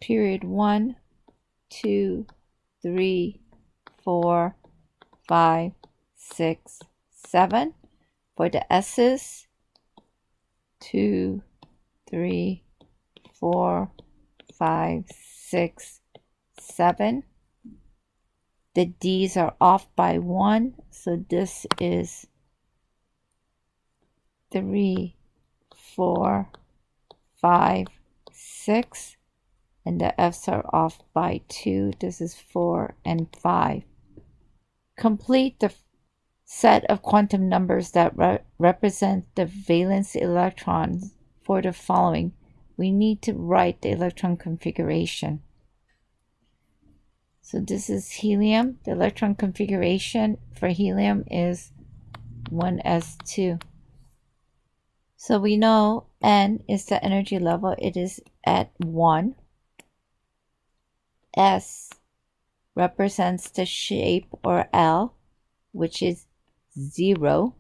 period 1, 2, 3, 4, 5, 6, 7. For the S's, 2, 3, 4, 5, 6, 7. The D's are off by 1, so this is 3, 4, 5, 6, and the F's are off by 2. This is 4 and 5. Complete the set of quantum numbers that represent the valence electrons for the following. We need to write the electron configuration. So this is helium. The electron configuration for helium is 1s2. So we know N is the energy level. It is at 1. S represents the shape, or L, which is 0.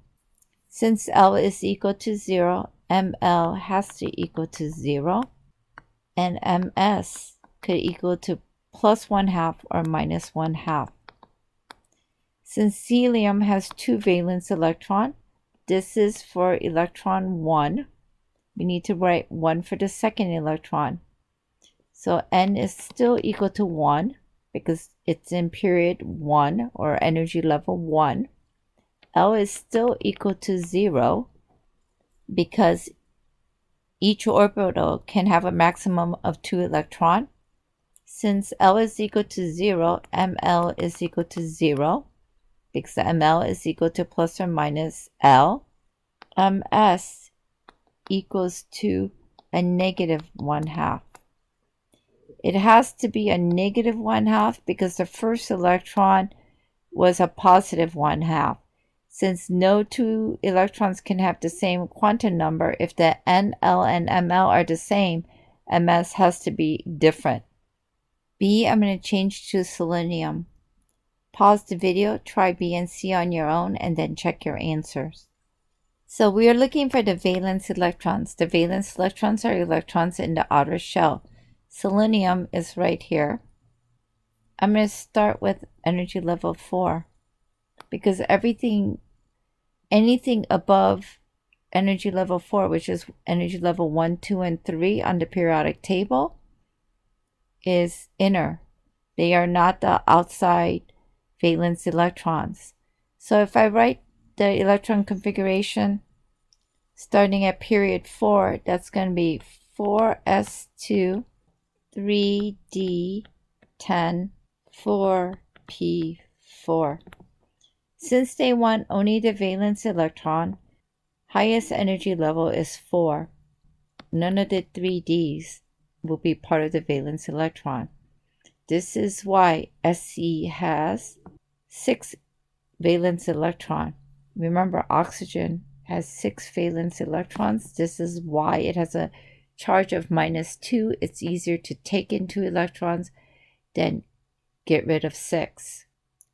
Since L is equal to 0, ML has to equal to 0. And MS could equal to plus 1/2 or minus 1/2. Since helium has 2 valence electrons, this is for electron 1. We need to write 1 for the second electron. So N is still equal to 1 because it's in period 1 or energy level 1. L is still equal to 0 because each orbital can have a maximum of 2 electrons. Since L is equal to 0, ML is equal to 0 because ML is equal to plus or minus L. MS equals to a negative 1/2. It has to be a negative 1/2 because the first electron was a positive 1/2. Since no 2 electrons can have the same quantum number, if the NL and ML are the same, MS has to be different. B, I'm going to change to selenium. Pause the video, try B and C on your own, and then check your answers. So we are looking for the valence electrons. The valence electrons are electrons in the outer shell. Selenium is right here. I'm going to start with energy level 4 because anything above energy level 4, which is energy level 1, 2, and 3 on the periodic table, is inner. They are not the outside valence electrons. So if I write the electron configuration starting at period 4, that's going to be 4s2, 3d10, 4p4. Since they want only the valence electron, highest energy level is 4. None of the 3Ds will be part of the valence electron. This is why Se has 6 valence electrons. Remember, oxygen has 6 valence electrons. This is why it has a charge of -2. It's easier to take in 2 electrons than get rid of 6.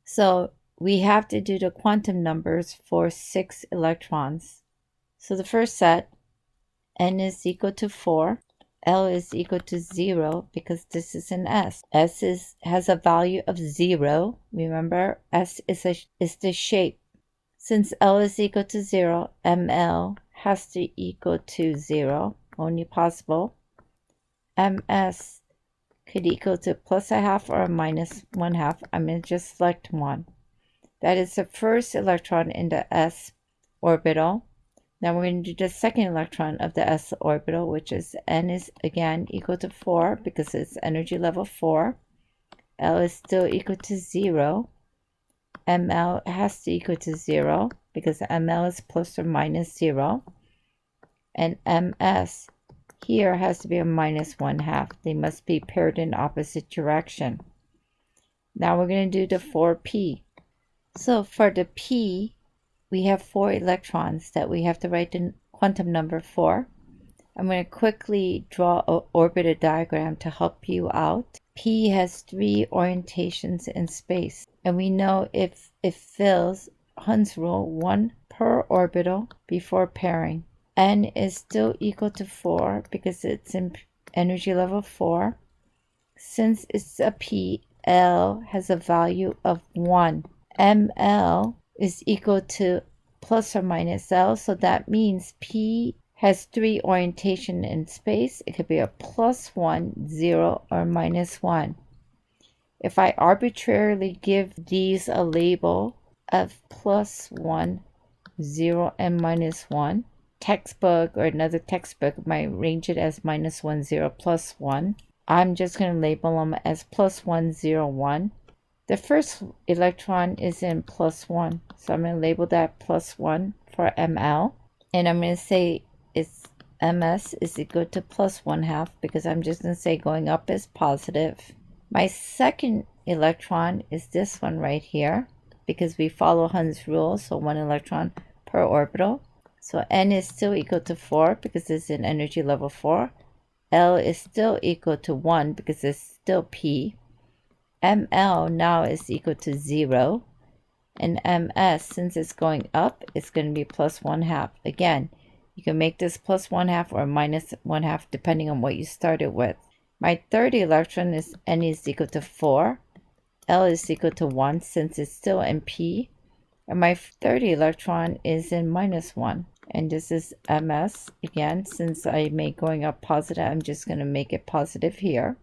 So we have to do the quantum numbers for 6 electrons. So the first set, N is equal to 4. L is equal to 0 because this is an S. S has a value of 0. Remember, S is the shape. Since L is equal to 0, ML has to equal to 0, only possible. MS could equal to plus 1/2 or minus 1/2. I'm going to just select 1. That is the first electron in the S orbital. Now we're going to do the second electron of the S orbital, which is N is again equal to 4 because it's energy level 4. L is still equal to 0. ML has to equal to 0 because ML is plus or minus 0. And MS here has to be a minus 1/2. They must be paired in opposite direction. Now we're going to do the 4p. So for the p, we have 4 electrons that we have to write the quantum number for. I'm going to quickly draw an orbital diagram to help you out. P has 3 orientations in space, and we know if it fills Hund's rule, 1 per orbital before pairing. N is still equal to 4 because it's in energy level 4. since it's a p, L has a value of 1. ml is equal to plus or minus L, so that means P has 3 orientation in space. It could be a +1, 0, or -1. If I arbitrarily give these a label of +1, 0, and -1, textbook or another textbook might range it as -1, 0, +1. I'm just going to label them as +1, 0, 1. The first electron is in +1, so I'm going to label that +1 for ml, and I'm going to say it's ms is equal to +1/2 because I'm just going to say going up is positive. My second electron is this one right here because we follow Hund's rule, so 1 electron per orbital. So n is still equal to 4 because it's in energy level 4. L is still equal to 1 because it's still p. ml now is equal to 0, and ms, since it's going up, it's going to be +1/2. Again, you can make this +1/2 or -1/2 depending on what you started with. My third electron is n is equal to 4, L is equal to 1 since it's still in p, and my third electron is in -1, and this is ms. Again, since I made going up positive, I'm just going to make it positive here.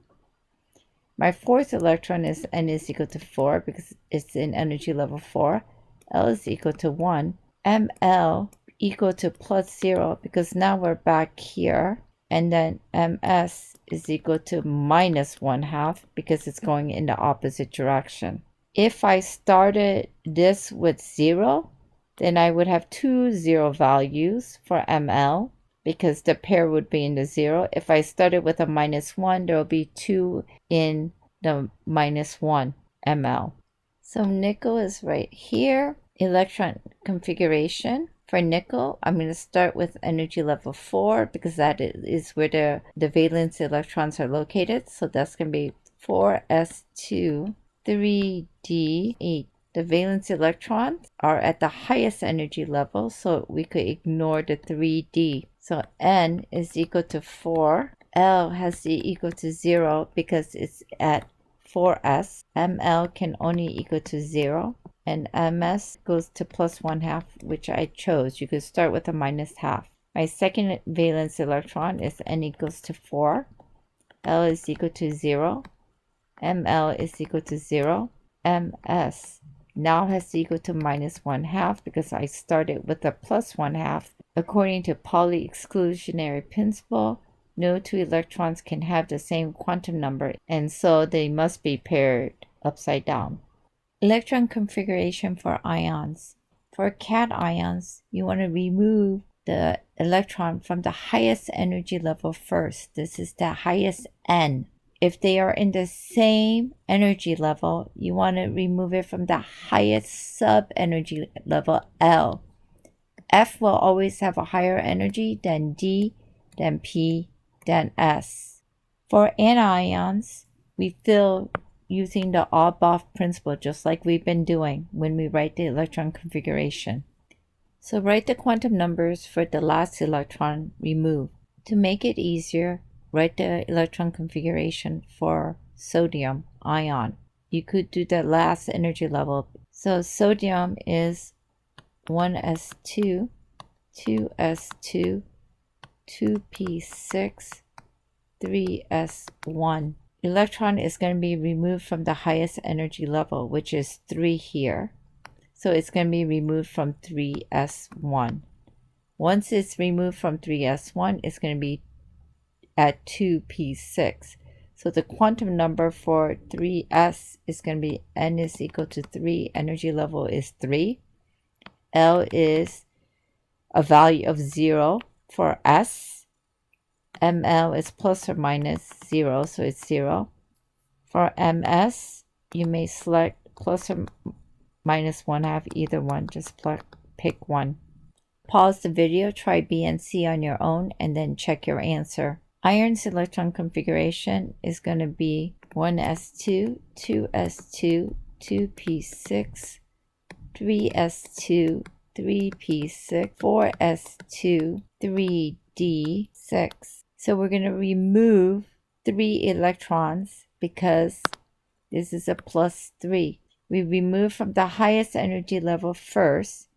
My fourth electron is n is equal to 4 because it's in energy level 4. L is equal to 1. ml equal to +0 because now we're back here. And then ms is equal to -1/2 because it's going in the opposite direction. If I started this with 0, then I would have 2 0 values for ml because the pair would be in the 0. If I started with a -1, there will be 2 in the -1 ml. So nickel is right here. Electron configuration. For nickel, I'm going to start with energy level 4 because that is where the valence electrons are located. So that's going to be 4s2, 3d8. The valence electrons are at the highest energy level, so we could ignore the 3d. So n is equal to 4. L has to equal to 0 because it's at 4s. ml can only equal to 0. And ms goes to +1/2, which I chose. You could start with a -1/2. My second valence electron is n equals to 4. L is equal to 0. ml is equal to 0. ms now has to equal to -1/2 because I started with a +1/2. According to Pauli exclusionary principle, no two electrons can have the same quantum number, and so they must be paired upside down. Electron configuration for ions. For cations, you want to remove the electron from the highest energy level first. This is the highest n. If they are in the same energy level, you want to remove it from the highest sub-energy level, L. F will always have a higher energy than D, than P, than S. For anions, we fill using the Auerbach principle, just like we've been doing when we write the electron configuration. So write the quantum numbers for the last electron removed. To make it easier, write the electron configuration for sodium ion. You could do the last energy level. So sodium is 1s2, 2s2, 2p6, 3s1. Electron is going to be removed from the highest energy level, which is 3 here. So it's going to be removed from 3s1. Once it's removed from 3s1, it's going to be at 2p6. So the quantum number for 3s is going to be n is equal to 3. Energy level is 3. L is a value of 0 for s. ml is plus or minus 0, so it's 0. For ms, you may select plus or minus 1/2, either one, just pick one. Pause the video, try B and C on your own, and then check your answer. Iron's electron configuration is going to be 1s2, 2s2, 2p6, 3s2, 3p6, 4s2, 3d6. So we're going to remove 3 electrons because this is a +3. We remove from the highest energy level first.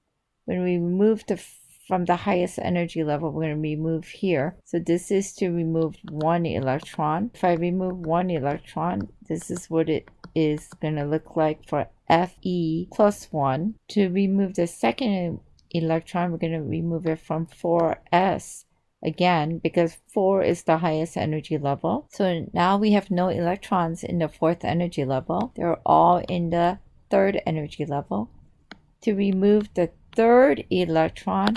When we remove from the highest energy level, we're going to remove here. So this is to remove 1 electron. If I remove 1 electron, this is what it is going to look like for Fe plus 1. To remove the second electron, we're going to remove it from 4s. Again, because 4 is the highest energy level. So now we have no electrons in the 4th energy level. They're all in the 3rd energy level. To remove the 3rd electron,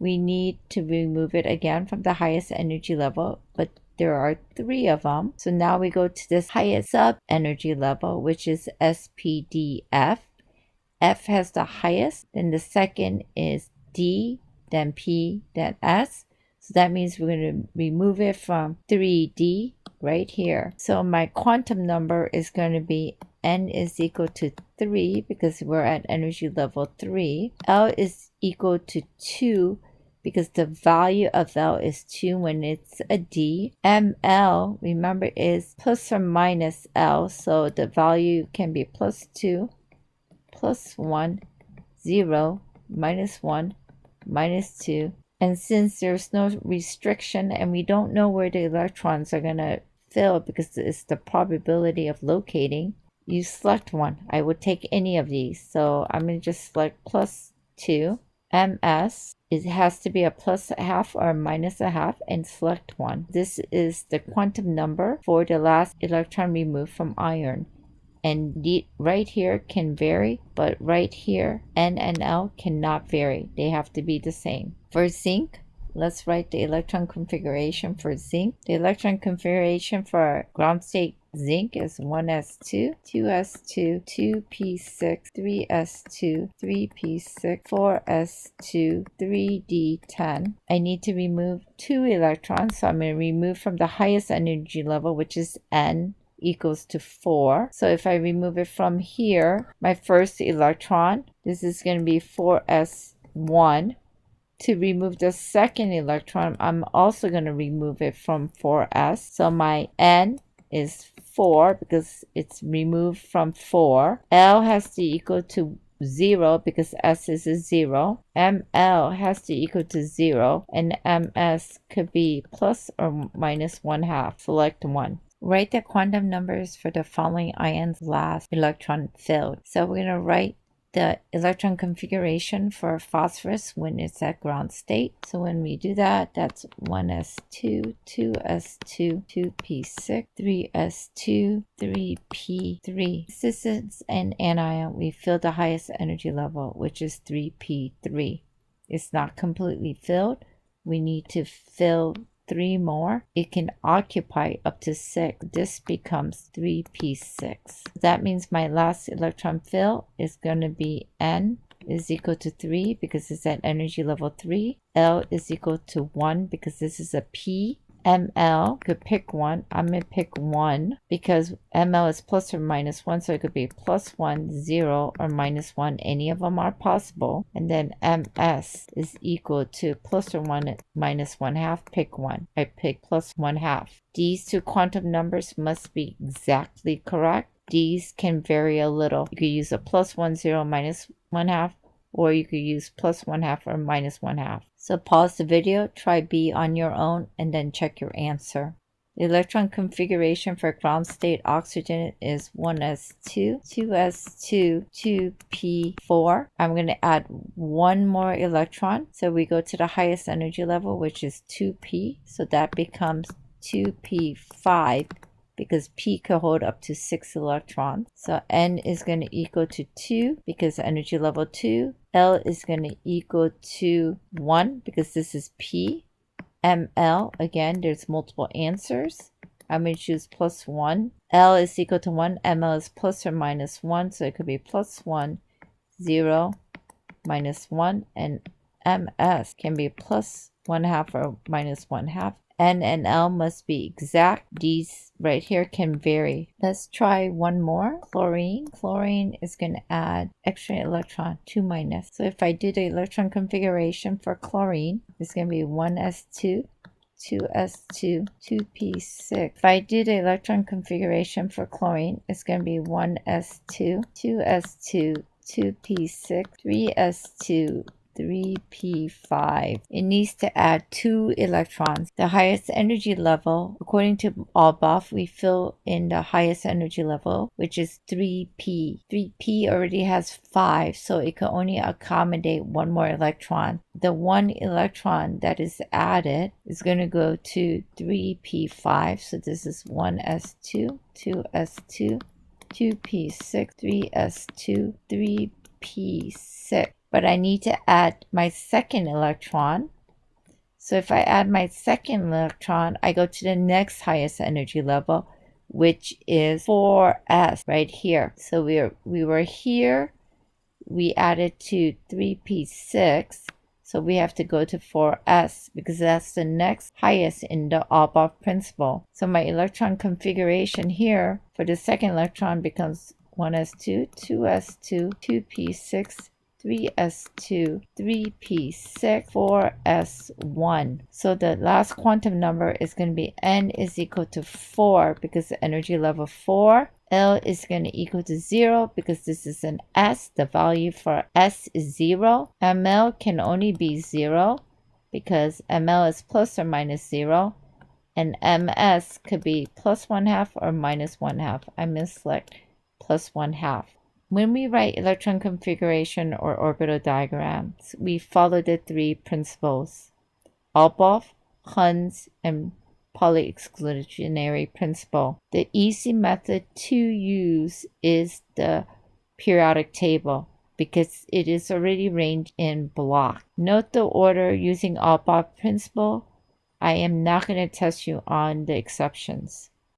we need to remove it again from the highest energy level, but there are 3 of them. So now we go to this highest sub-energy level, which is SPDF. F has the highest, then the second is D, then P, then S. So that means we're going to remove it from 3D right here. So my quantum number is going to be N is equal to 3 because we're at energy level 3. L is equal to 2 because the value of L is 2 when it's a D. ML, remember, is plus or minus L, so the value can be +2, +1, 0, -1, -2. And since there's no restriction and we don't know where the electrons are going to fill because it's the probability of locating, you select one. I would take any of these. So I'm going to just select +2. MS, it has to be a +0.5 or -0.5 and select one. This is the quantum number for the last electron removed from iron. And right here can vary, but right here, N and L cannot vary. They have to be the same. For zinc, let's write the electron configuration for zinc. The electron configuration for ground state zinc is 1s2, 2s2, 2p6, 3s2, 3p6, 4s2, 3d10. I need to remove 2 electrons, so I'm going to remove from the highest energy level, which is N, equals to 4. So if I remove it from here, my first electron, this is going to be 4s1. To remove the second electron, I'm also going to remove it from 4s. So my N is 4 because it's removed from 4. L has to equal to 0 because S is a 0. ML has to equal to 0, and MS could be plus or -1/2. Select one. Write the quantum numbers for the following ions last electron filled. So we're going to write the electron configuration for phosphorus when it's at ground state. So when we do that, that's 1s2, 2s2, 2p6, 3s2, 3p3. This is an anion. We fill the highest energy level, which is 3p3. It's not completely filled. We need to fill 3 more. It can occupy up to 6. This becomes 3p6. That means my last electron fill is going to be N is equal to 3 because it's at energy level 3. L is equal to 1 because this is a P. ML, could pick one. I'm going to pick 1 because ML is plus or minus 1, so it could be +1, 0, or -1. Any of them are possible. And then MS is equal to plus or 1, -1/2. Pick one. I pick +1/2. These two quantum numbers must be exactly correct. These can vary a little. You could use a +1, 0, -1/2. Or you could use +1/2 or -1/2. So pause the video, try B on your own, and then check your answer. The electron configuration for ground state oxygen is 1s2, 2s2, 2p4. I'm going to add 1 more electron. So we go to the highest energy level, which is 2p. So that becomes 2p5. Because P could hold up to 6 electrons. So N is going to equal to 2 because energy level 2. L is going to equal to 1 because this is P. ML, again, there's multiple answers. I'm going to choose +1. L is equal to 1. ML is plus or -1, so it could be +1, 0, -1. And MS can be +1/2 or -1/2. N and L must be exact. These right here can vary. Let's try one more. Chlorine. Chlorine is going to add extra electron, 2-. So if I do the electron configuration for chlorine, it's going to be 1s2, 2s2, 2p6. If I do the electron configuration for chlorine, it's going to be 1s2, 2s2, 2p6, 3s2, 3p5. It needs to add 2 electrons. The highest energy level, according to Alboff, we fill in the highest energy level, which is 3p. 3p already has 5, so it can only accommodate 1 more electron. The 1 electron that is added is going to go to 3p5, so this is 1s2, 2s2, 2p6, 3s2, 3p6. But I need to add my second electron. So if I add my second electron, I go to the next highest energy level, which is 4s right here. So we were here, we added to 3p6, so we have to go to 4s because that's the next highest in the Alboff principle. So my electron configuration here for the second electron becomes 1s2, 2s2, 2p6, 3s2, 3p6, 4s1. So the last quantum number is going to be n is equal to 4 because the energy level 4. L is going to equal to 0 because this is an S. The value for S is 0. ML can only be 0 because ML is plus or minus 0. And MS could be plus 1/2 or minus 1/2. I misselect plus 1/2. When we write electron configuration or orbital diagrams, we follow the 3 principles: Alboff, Hund's, and Pauli exclusionary principle. The easy method to use is the periodic table because it is already arranged in block. Note the order using Alboff principle. I am not going to test you on the exceptions.